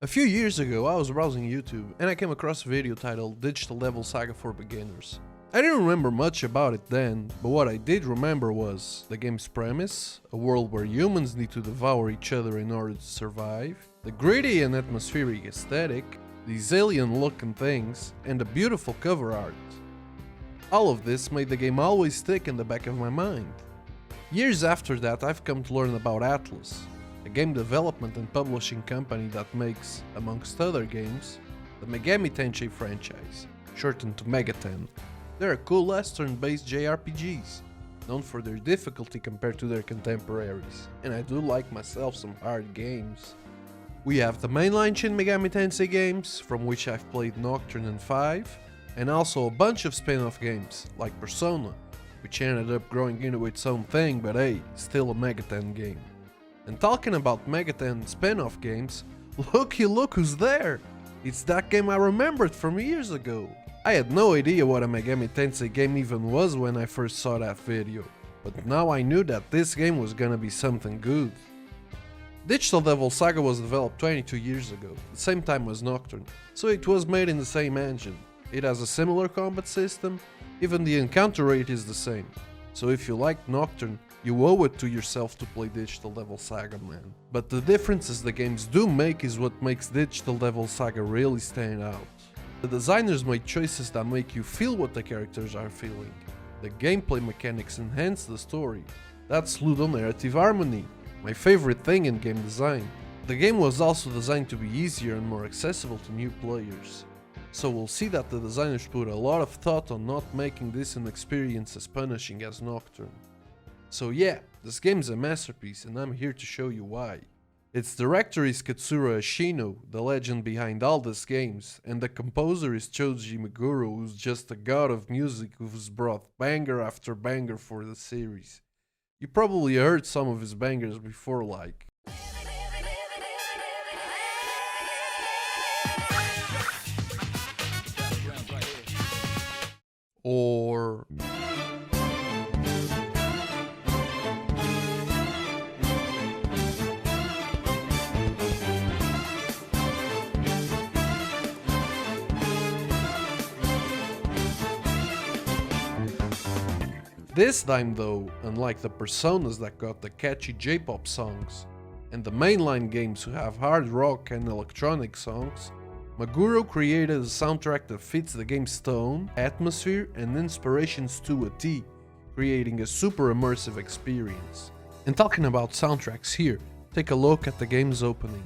A few years ago, I was browsing YouTube and I came across a video titled Digital Devil Saga for Beginners. I didn't remember much about it then, but what I did remember was the game's premise, a world where humans need to devour each other in order to survive, the gritty and atmospheric aesthetic, these alien-looking things, and the beautiful cover art. All of this made the game always stick in the back of my mind. Years after that, I've come to learn about Atlus, a game development and publishing company that makes, amongst other games, the Megami Tensei franchise, shortened to Megaten. They're cool Western-based JRPGs, known for their difficulty compared to their contemporaries, and I do like myself some hard games. We have the mainline Shin Megami Tensei games, from which I've played Nocturne and 5, and also a bunch of spin-off games, like Persona, which ended up growing into its own thing, but hey, still a Megaten game. And talking about Megaten spin-off games, look who's there! It's that game I remembered from years ago. I had no idea what a Megami Tensei game even was when I first saw that video, but now I knew that this game was gonna be something good. Digital Devil Saga was developed 22 years ago, the same time as Nocturne, so it was made in the same engine. It has a similar combat system, even the encounter rate is the same. So if you like Nocturne, you owe it to yourself to play Digital Devil Saga, man. But the differences the games do make is what makes Digital Devil Saga really stand out. The designers made choices that make you feel what the characters are feeling. The gameplay mechanics enhance the story. That's ludonarrative harmony, my favorite thing in game design. The game was also designed to be easier and more accessible to new players. So we'll see that the designers put a lot of thought on not making this an experience as punishing as Nocturne. So yeah, this game's a masterpiece and I'm here to show you why. Its director is Katsura Ashino, the legend behind all these games, and the composer is Shoji Meguro, who's just a god of music who's brought banger after banger for the series. You probably heard some of his bangers before, like or this time though, unlike the Personas that got the catchy J-pop songs, and the mainline games who have hard rock and electronic songs, Meguro created a soundtrack that fits the game's tone, atmosphere, and inspirations to a T, creating a super immersive experience. And talking about soundtracks here, take a look at the game's opening.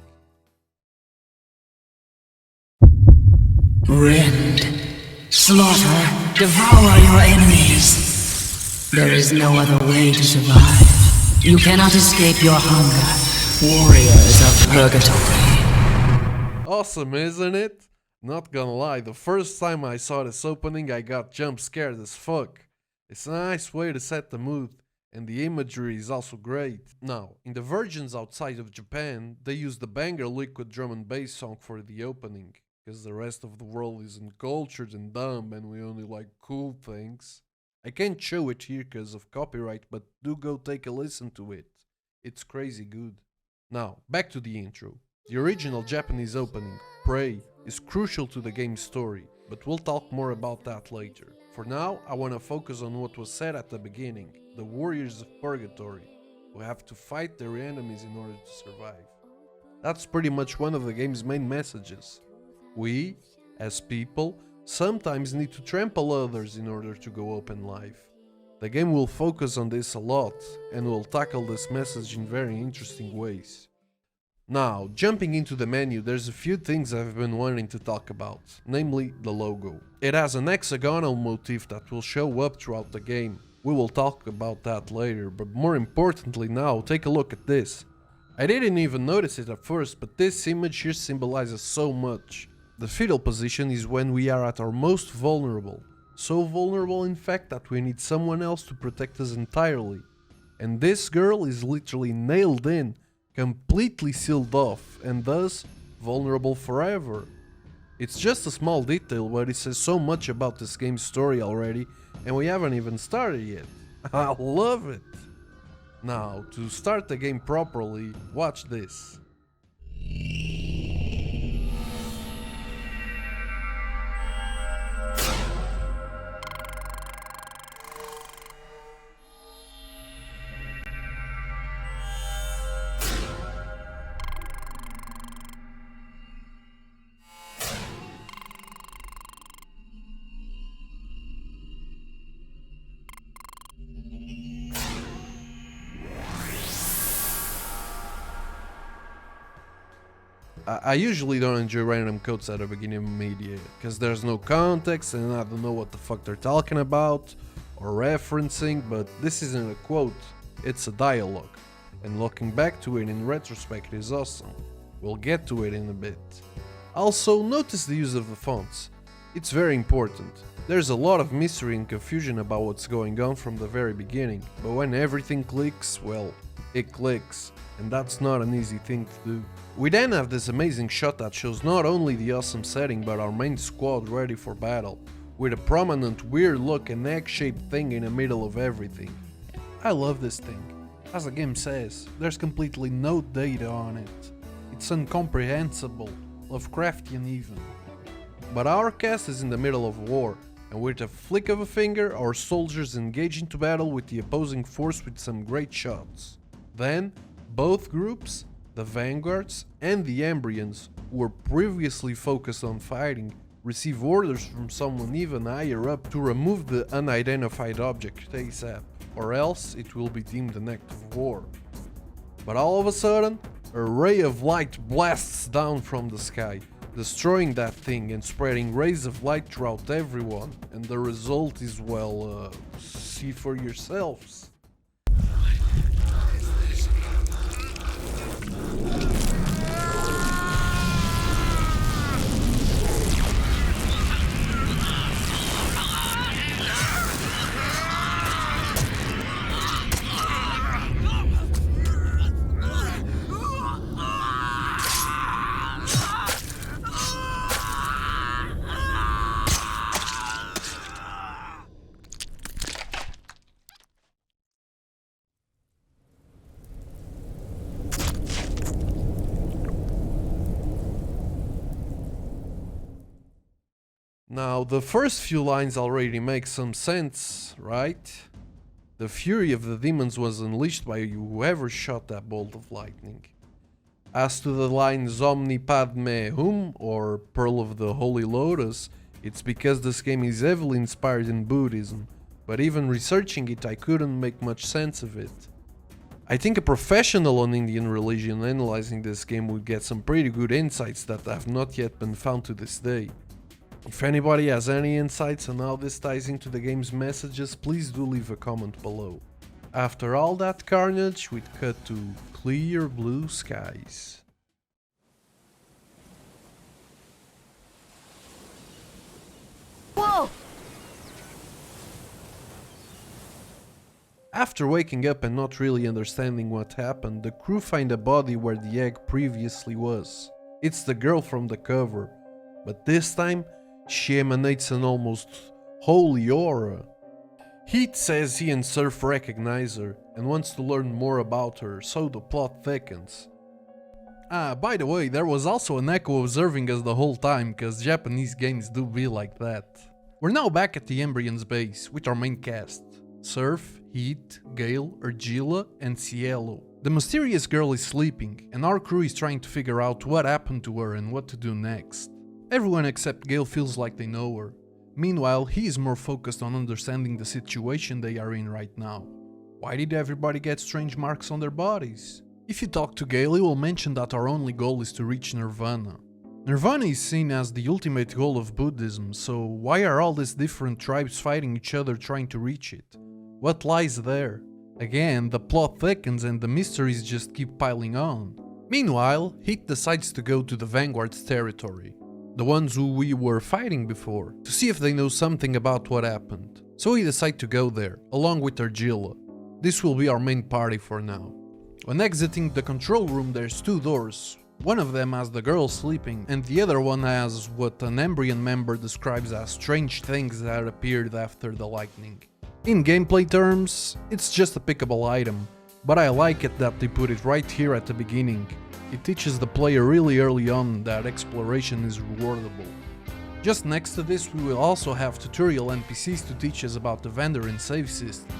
Rend, slaughter, devour your enemies. There is no other way to survive. You cannot escape your hunger, warriors of purgatory. Awesome, isn't it? Not gonna lie, the first time I saw this opening I got jump scared as fuck. It's a nice way to set the mood, and the imagery is also great. Now, in the versions outside of Japan, they use the banger Liquid Drum and Bass song for the opening, because the rest of the world is uncultured and dumb and we only like cool things. I can't show it here because of copyright, but do go take a listen to it. It's crazy good. Now, back to the intro. The original Japanese opening, Pray, is crucial to the game's story, but we'll talk more about that later. For now, I want to focus on what was said at the beginning, the warriors of purgatory, who have to fight their enemies in order to survive. That's pretty much one of the game's main messages. We, as people, sometimes need to trample others in order to go up in life. The game will focus on this a lot, and will tackle this message in very interesting ways. Now, jumping into the menu, there's a few things I've been wanting to talk about, namely the logo. It has an hexagonal motif that will show up throughout the game. We will talk about that later, but more importantly now, take a look at this. I didn't even notice it at first, but this image here symbolizes so much. The fetal position is when we are at our most vulnerable. So vulnerable in fact that we need someone else to protect us entirely. And this girl is literally nailed in, completely sealed off, and thus vulnerable forever. It's just a small detail, but it says so much about this game's story already, and we haven't even started yet. I love it! Now, to start the game properly, watch this. I usually don't enjoy random quotes at the beginning of media, because there's no context and I don't know what the fuck they're talking about or referencing, but this isn't a quote, it's a dialogue, and looking back to it in retrospect is awesome. We'll get to it in a bit. Also, notice the use of the fonts. It's very important. There's a lot of mystery and confusion about what's going on from the very beginning, but when everything clicks, well, it clicks, and that's not an easy thing to do. We then have this amazing shot that shows not only the awesome setting but our main squad ready for battle, with a prominent weird looking egg-shaped thing in the middle of everything. I love this thing. As the game says, there's completely no data on it. It's incomprehensible, Lovecraftian even. But our cast is in the middle of war, and with a flick of a finger our soldiers engage into battle with the opposing force with some great shots. Then, both groups, the Vanguards and the Embryons, who were previously focused on fighting, receive orders from someone even higher up to remove the unidentified object ASAP, or else it will be deemed an act of war. But all of a sudden, a ray of light blasts down from the sky, destroying that thing and spreading rays of light throughout everyone, and the result is, well, see for yourselves. Now, the first few lines already make some sense, right? The fury of the demons was unleashed by whoever shot that bolt of lightning. As to the lines Omni Padme Hum, or Pearl of the Holy Lotus, it's because this game is heavily inspired in Buddhism, but even researching it I couldn't make much sense of it. I think a professional on Indian religion analyzing this game would get some pretty good insights that have not yet been found to this day. If anybody has any insights on how this ties into the game's messages, please do leave a comment below. After all that carnage, we'd cut to clear blue skies. Whoa! After waking up and not really understanding what happened, the crew find a body where the egg previously was. It's the girl from the cover, but this time, she emanates an almost holy aura. Heat says he and Surf recognize her and wants to learn more about her, so the plot thickens. By the way, there was also an echo observing us the whole time, cause Japanese games do be like that. We're now back at the Embryon's base with our main cast: Surf, Heat, Gale, Argila, and Cielo. The mysterious girl is sleeping, and our crew is trying to figure out what happened to her and what to do next. Everyone except Gale feels like they know her. Meanwhile, he is more focused on understanding the situation they are in right now. Why did everybody get strange marks on their bodies? If you talk to Gale, he will mention that our only goal is to reach Nirvana. Nirvana is seen as the ultimate goal of Buddhism, so why are all these different tribes fighting each other trying to reach it? What lies there? Again, the plot thickens and the mysteries just keep piling on. Meanwhile, Heat decides to go to the Vanguard's territory, the ones who we were fighting before, to see if they know something about what happened. So he decides to go there, along with Argila. This will be our main party for now. When exiting the control room, there's two doors. One of them has the girl sleeping, and the other one has what an Embryon member describes as strange things that appeared after the lightning. In gameplay terms, it's just a pickable item, but I like it that they put it right here at the beginning. It teaches the player really early on that exploration is rewardable. Just next to this, we will also have tutorial NPCs to teach us about the vendor and save system,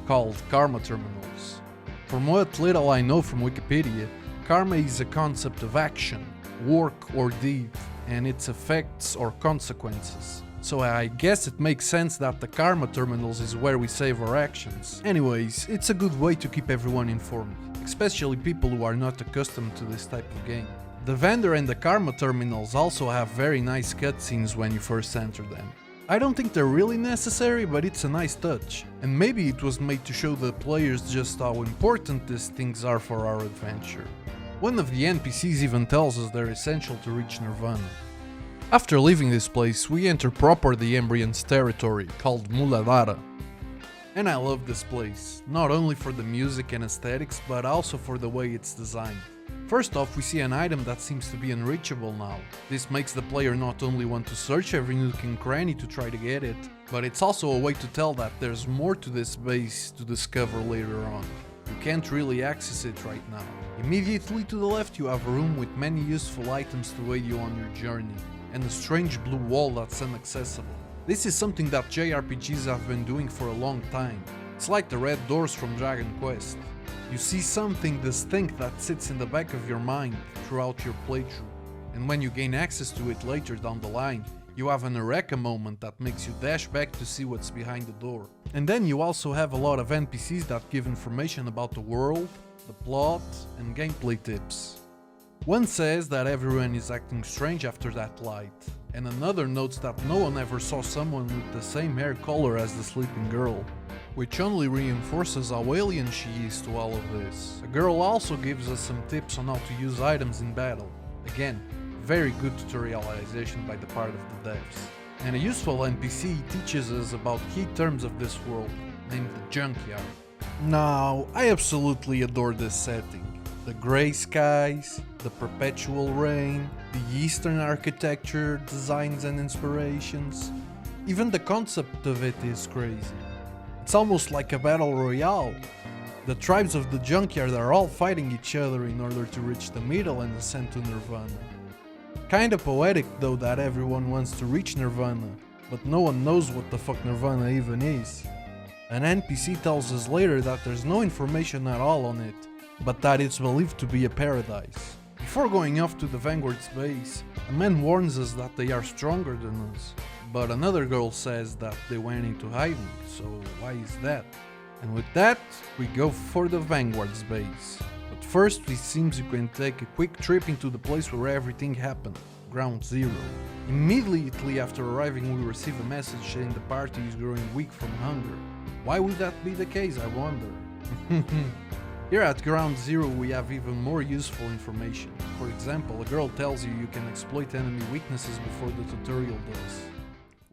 called Karma Terminals. From what little I know from Wikipedia, karma is a concept of action, work or deed, and its effects or consequences. So I guess it makes sense that the Karma Terminals is where we save our actions. Anyways, it's a good way to keep everyone informed, especially people who are not accustomed to this type of game. The vendor and the karma terminals also have very nice cutscenes when you first enter them. I don't think they're really necessary, but it's a nice touch, and maybe it was made to show the players just how important these things are for our adventure. One of the NPCs even tells us they're essential to reach Nirvana. After leaving this place, we enter proper the Embrian's territory, called Muladhara. And I love this place, not only for the music and aesthetics, but also for the way it's designed. First off, we see an item that seems to be unreachable now. This makes the player not only want to search every nook and cranny to try to get it, but it's also a way to tell that there's more to this base to discover later on. You can't really access it right now. Immediately to the left you have a room with many useful items to aid you on your journey, and a strange blue wall that's inaccessible. This is something that JRPGs have been doing for a long time. It's like the red doors from Dragon Quest. You see something distinct that sits in the back of your mind throughout your playthrough, and when you gain access to it later down the line, you have an eureka moment that makes you dash back to see what's behind the door. And then you also have a lot of NPCs that give information about the world, the plot, and gameplay tips. One says that everyone is acting strange after that light, and another notes that no one ever saw someone with the same hair color as the sleeping girl, which only reinforces how alien she is to all of this. The girl also gives us some tips on how to use items in battle. Again, very good tutorialization by the part of the devs. And a useful NPC teaches us about key terms of this world, named the Junkyard. Now, I absolutely adore this setting. The grey skies, the perpetual rain, the Eastern architecture, designs and inspirations. Even the concept of it is crazy. It's almost like a battle royale. The tribes of the Junkyard are all fighting each other in order to reach the middle and ascend to Nirvana. Kinda poetic though that everyone wants to reach Nirvana, but no one knows what the fuck Nirvana even is. An NPC tells us later that there's no information at all on it, but that it's believed to be a paradise. Before going off to the Vanguard's base, a man warns us that they are stronger than us, but another girl says that they went into hiding, so why is that? And with that, we go for the Vanguard's base. But first, it seems you can take a quick trip into the place where everything happened, Ground Zero. Immediately after arriving, we receive a message saying the party is growing weak from hunger. Why would that be the case, I wonder? Here at Ground Zero we have even more useful information. For example, a girl tells you you can exploit enemy weaknesses before the tutorial does.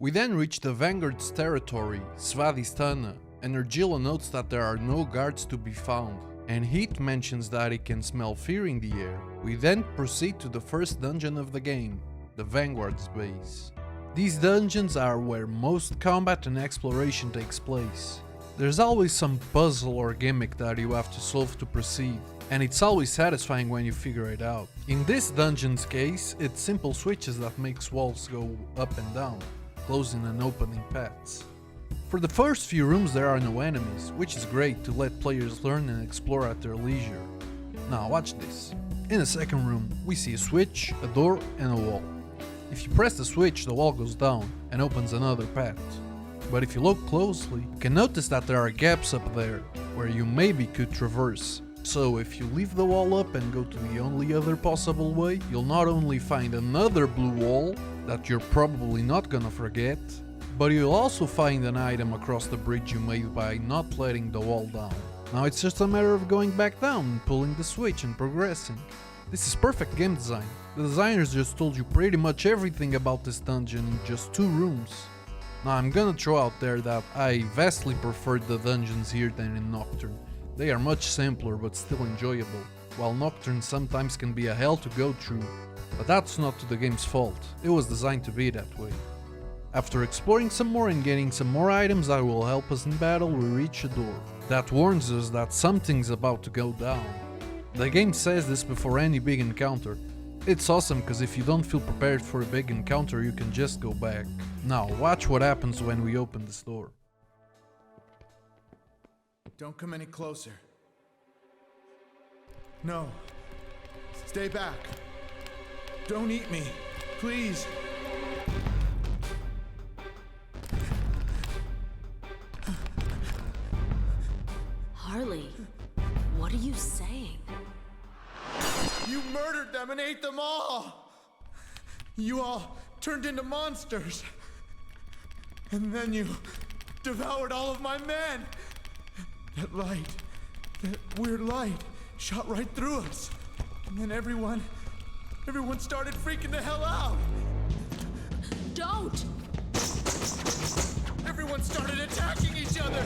We then reach the Vanguard's territory, Svadhisthana, and Ergila notes that there are no guards to be found, and Heat mentions that he can smell fear in the air. We then proceed to the first dungeon of the game, the Vanguard's base. These dungeons are where most combat and exploration takes place. There's always some puzzle or gimmick that you have to solve to proceed, and it's always satisfying when you figure it out. In this dungeon's case, it's simple switches that makes walls go up and down, closing and opening paths. For the first few rooms there are no enemies, which is great to let players learn and explore at their leisure. Now watch this. In the second room, we see a switch, a door and a wall. If you press the switch, the wall goes down and opens another path. But if you look closely, you can notice that there are gaps up there, where you maybe could traverse. So if you leave the wall up and go to the only other possible way, you'll not only find another blue wall that you're probably not gonna forget, but you'll also find an item across the bridge you made by not letting the wall down. Now it's just a matter of going back down and pulling the switch and progressing. This is perfect game design. The designers just told you pretty much everything about this dungeon in just 2 rooms. Now I'm gonna throw out there that I vastly preferred the dungeons here than in Nocturne. They are much simpler but still enjoyable, while Nocturne sometimes can be a hell to go through. But that's not to the game's fault, it was designed to be that way. After exploring some more and getting some more items that will help us in battle, we reach a door that warns us that something's about to go down. The game says this before any big encounter. It's awesome because if you don't feel prepared for a big encounter, you can just go back. Now watch what happens when we open this door. Don't come any closer. No. Stay back. Don't eat me. Please. Harley, what are you saying? You murdered them! them and ate them all. You all turned into monsters. And then you devoured all of my men. That light, that weird light, shot right through us. And then everyone started freaking the hell out. Don't! Everyone started attacking each other.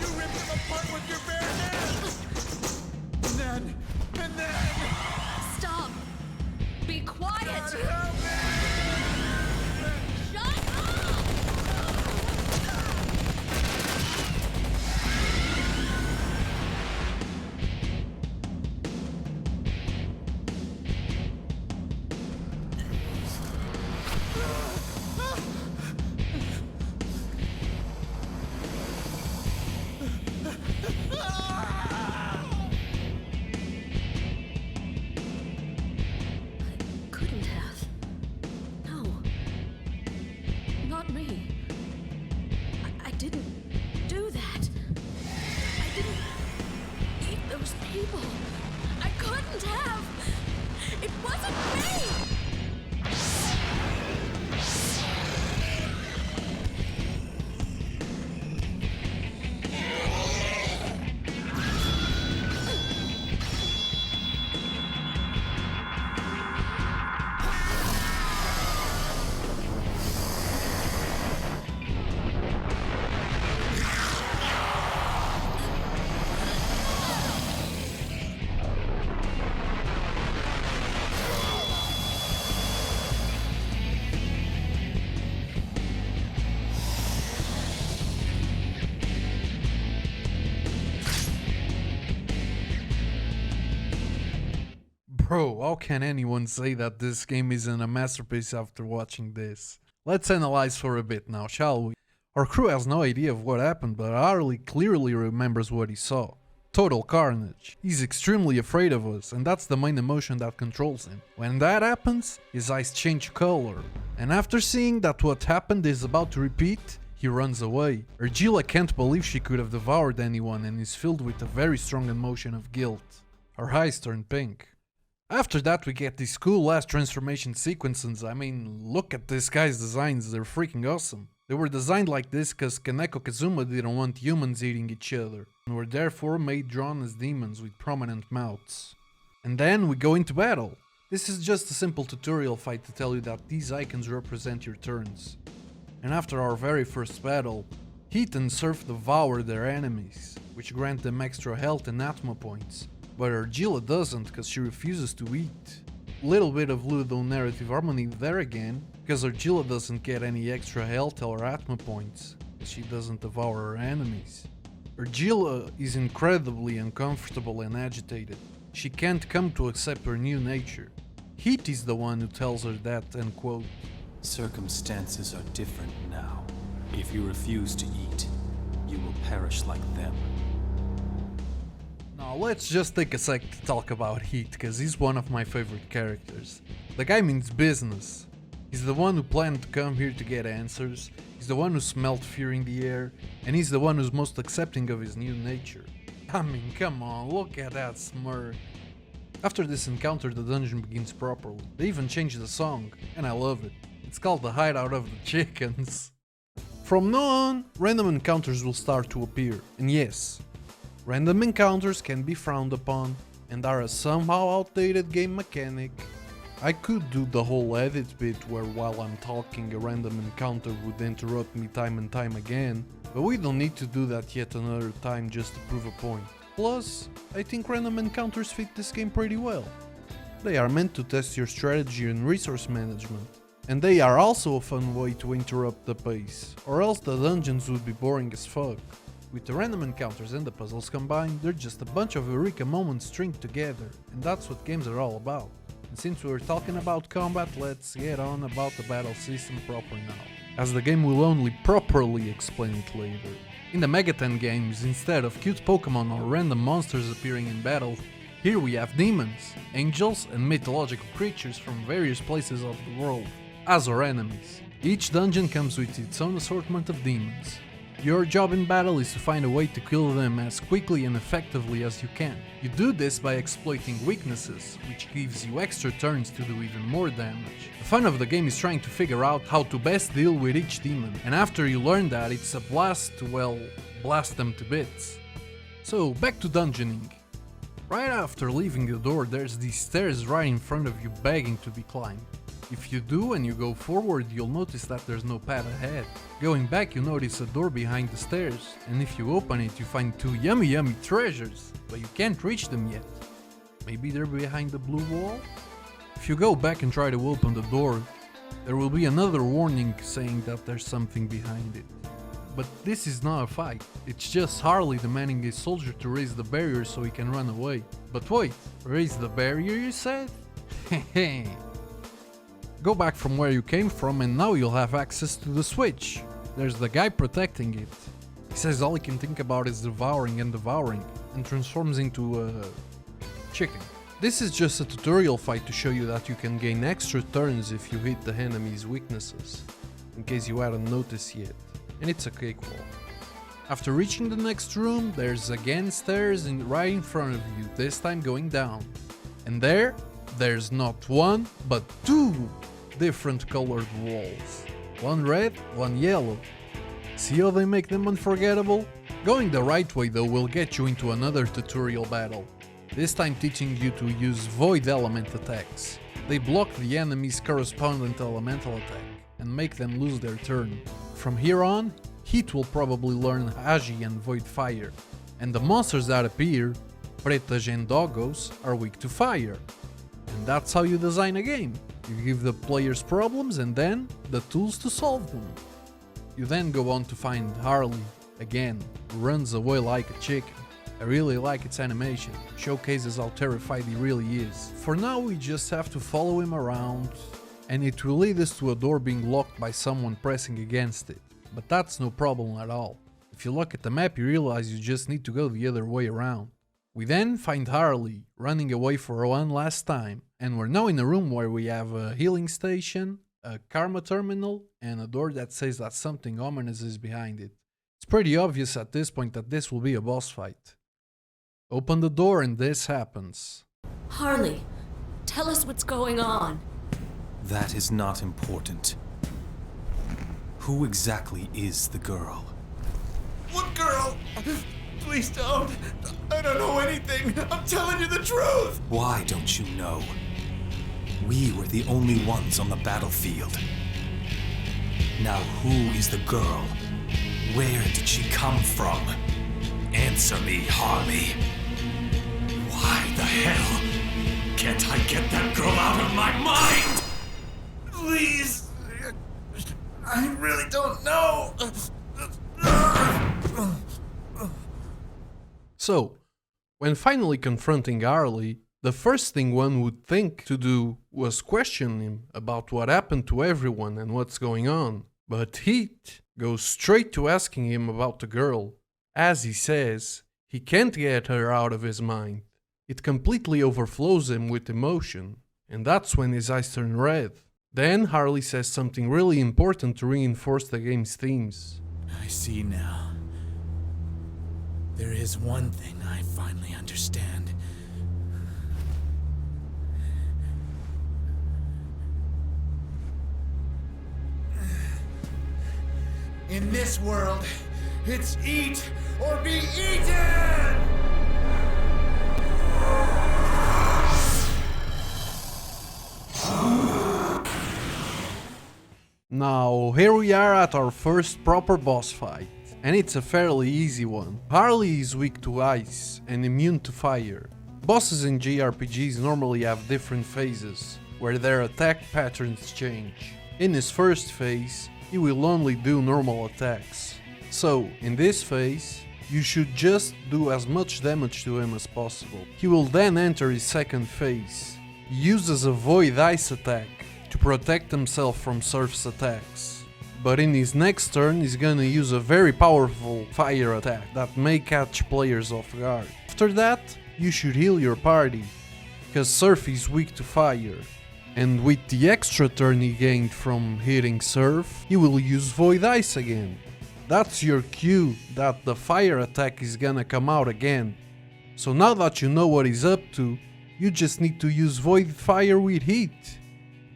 You ripped them apart with your bare hands. And then... Stop! Be quiet! God help me! Shut up! Couldn't have. No. Not me. I didn't do that. I didn't eat those people. I couldn't have. It wasn't me! Bro, how can anyone say that this game isn't a masterpiece after watching this? Let's analyze for a bit now, shall we? Our crew has no idea of what happened, but Harley clearly remembers what he saw. Total carnage. He's extremely afraid of us, and that's the main emotion that controls him. When that happens, his eyes change color. And after seeing that what happened is about to repeat, he runs away. Argilla can't believe she could have devoured anyone and is filled with a very strong emotion of guilt. Her eyes turn pink. After that we get these cool ass transformation sequences. I mean, look at this guy's designs, they're freaking awesome. They were designed like this cause Kaneko Kazuma didn't want humans eating each other, and were therefore made drawn as demons with prominent mouths. And then we go into battle. This is just a simple tutorial fight to tell you that these icons represent your turns. And after our very first battle, Heat and Surf devour their enemies, which grant them extra health and Atma points. But Argilla doesn't, cause she refuses to eat. Little bit of ludonarrative harmony there again, because Argilla doesn't get any extra health or Atma points, cause she doesn't devour her enemies. Argilla is incredibly uncomfortable and agitated. She can't come to accept her new nature. Heat is the one who tells her that, and quote, "Circumstances are different now. If you refuse to eat, you will perish like them." Now let's just take a sec to talk about Heat, cause he's one of my favorite characters. The guy means business. He's the one who planned to come here to get answers, he's the one who smelled fear in the air, and he's the one who's most accepting of his new nature. I mean, come on, look at that smirk. After this encounter the dungeon begins properly. They even changed the song, and I love it. It's called The Hideout of the Chickens. From now on, random encounters will start to appear, and yes, random encounters can be frowned upon and are a somehow outdated game mechanic. I could do the whole edit bit where while I'm talking a random encounter would interrupt me time and time again, but we don't need to do that yet another time just to prove a point. Plus, I think random encounters fit this game pretty well. They are meant to test your strategy and resource management, and they are also a fun way to interrupt the pace, or else the dungeons would be boring as fuck. With the random encounters and the puzzles combined, they're just a bunch of eureka moments stringed together, and that's what games are all about. And since we were talking about combat, let's get on about the battle system proper now, as the game will only properly explain it later. In the Megaten games, instead of cute Pokemon or random monsters appearing in battle, here we have demons, angels and mythological creatures from various places of the world as our enemies. Each dungeon comes with its own assortment of demons. Your job in battle is to find a way to kill them as quickly and effectively as you can. You do this by exploiting weaknesses, which gives you extra turns to do even more damage. The fun of the game is trying to figure out how to best deal with each demon, and after you learn that, it's a blast to, well, blast them to bits. So, back to dungeoning. Right after leaving the door, there's these stairs right in front of you begging to be climbed. If you do and you go forward, you'll notice that there's no path ahead. Going back, you notice a door behind the stairs, and if you open it, you find two yummy treasures, but you can't reach them yet. Maybe they're behind the blue wall? If you go back and try to open the door, there will be another warning saying that there's something behind it. But this is not a fight, it's just Harley demanding a soldier to raise the barrier so he can run away. But wait, raise the barrier you said? Hehe. Go back from where you came from and now you'll have access to the switch. There's the guy protecting it. He says all he can think about is devouring and transforms into a chicken. This is just a tutorial fight to show you that you can gain extra turns if you hit the enemy's weaknesses, in case you hadn't noticed yet, and it's a cakewalk. After reaching the next room, there's again stairs right in front of you, this time going down. And there's not one, but two different colored walls. One red, one yellow. See how they make them unforgettable? Going the right way though will get you into another tutorial battle. This time teaching you to use void element attacks. They block the enemy's correspondent elemental attack and make them lose their turn. From here on, Heat will probably learn Agi and Void Fire. And the monsters that appear, Pretas and Doggos, are weak to fire. And that's how you design a game. You give the players problems and then the tools to solve them. You then go on to find Harley, again, who runs away like a chicken. I really like its animation, showcases how terrified he really is. For now we just have to follow him around, and it will lead us to a door being locked by someone pressing against it. But that's no problem at all. If you look at the map you realize you just need to go the other way around. We then find Harley, running away for one last time, and we're now in a room where we have a healing station, a karma terminal, and a door that says that something ominous is behind it. It's pretty obvious at this point that this will be a boss fight. Open the door and this happens. Harley, tell us what's going on. That is not important. Who exactly is the girl? What girl? Please don't. I don't know anything. I'm telling you the truth. Why don't you know? We were the only ones on the battlefield. Now who is the girl? Where did she come from? Answer me, Harley. Why the hell can't I get that girl out of my mind? Please. I really don't know. So, when finally confronting Harley, the first thing one would think to do was question him about what happened to everyone and what's going on. But Heat goes straight to asking him about the girl. As he says, he can't get her out of his mind. It completely overflows him with emotion, and that's when his eyes turn red. Then Harley says something really important to reinforce the game's themes. I see now. There is one thing I finally understand. In this world, it's eat or be eaten! Now, here we are at our first proper boss fight, and it's a fairly easy one. Harley is weak to ice and immune to fire. Bosses in JRPGs normally have different phases, where their attack patterns change. In his first phase, he will only do normal attacks. So, in this phase, you should just do as much damage to him as possible. He will then enter his second phase. He uses a Void Ice attack to protect himself from Surf's attacks. But in his next turn, he's gonna use a very powerful fire attack that may catch players off guard. After that, you should heal your party, cause Surf is weak to fire. And with the extra turn he gained from hitting Surf, he will use Void Ice again. That's your cue that the fire attack is gonna come out again. So now that you know what he's up to, you just need to use Void Fire with Heat.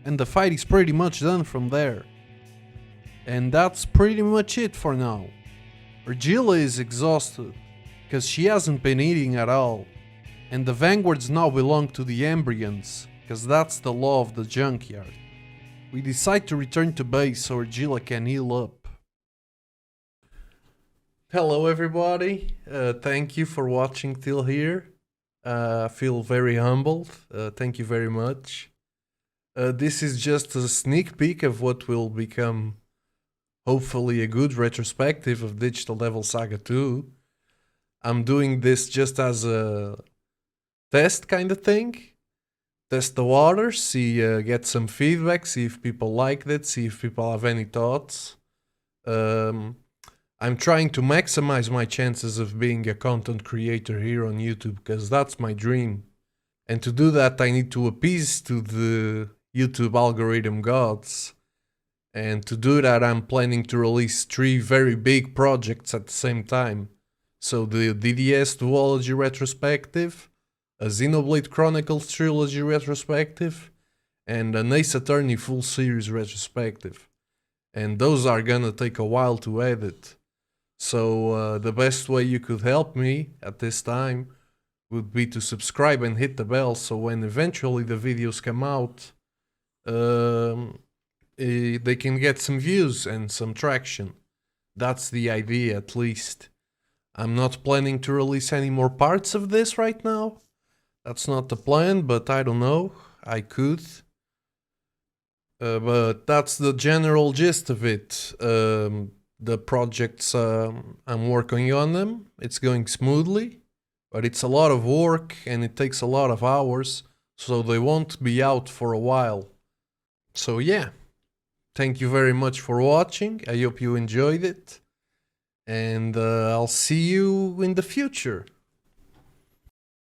And the fight is pretty much done from there. And that's pretty much it for now. Regilla is exhausted, cause she hasn't been eating at all. And the Vanguards now belong to the Embryons, cause that's the law of the junkyard. We decide to return to base so Regilla can heal up. Hello everybody, thank you for watching till here. I feel very humbled, thank you very much. This is just a sneak peek of what will become hopefully a good retrospective of Digital Devil Saga 2. I'm doing this just as a test kind of thing. Test the water, see, get some feedback, see if people liked it, see if people have any thoughts. I'm trying to maximize my chances of being a content creator here on YouTube because that's my dream. And to do that, I need to appease to the YouTube algorithm gods. And to do that, I'm planning to release 3 very big projects at the same time. So the DDS Duology Retrospective, a Xenoblade Chronicles Trilogy Retrospective, and an Ace Attorney Full Series Retrospective. And those are gonna take a while to edit. So the best way you could help me at this time would be to subscribe and hit the bell so when eventually the videos come out, they can get some views and some traction. That's the idea, at least. I'm not planning to release any more parts of this right now. That's not the plan, but I don't know. I could. But that's the general gist of it. The projects, I'm working on them. It's going smoothly, but it's a lot of work and it takes a lot of hours, so they won't be out for a while. So yeah. Thank you very much for watching. I hope you enjoyed it. And I'll see you in the future.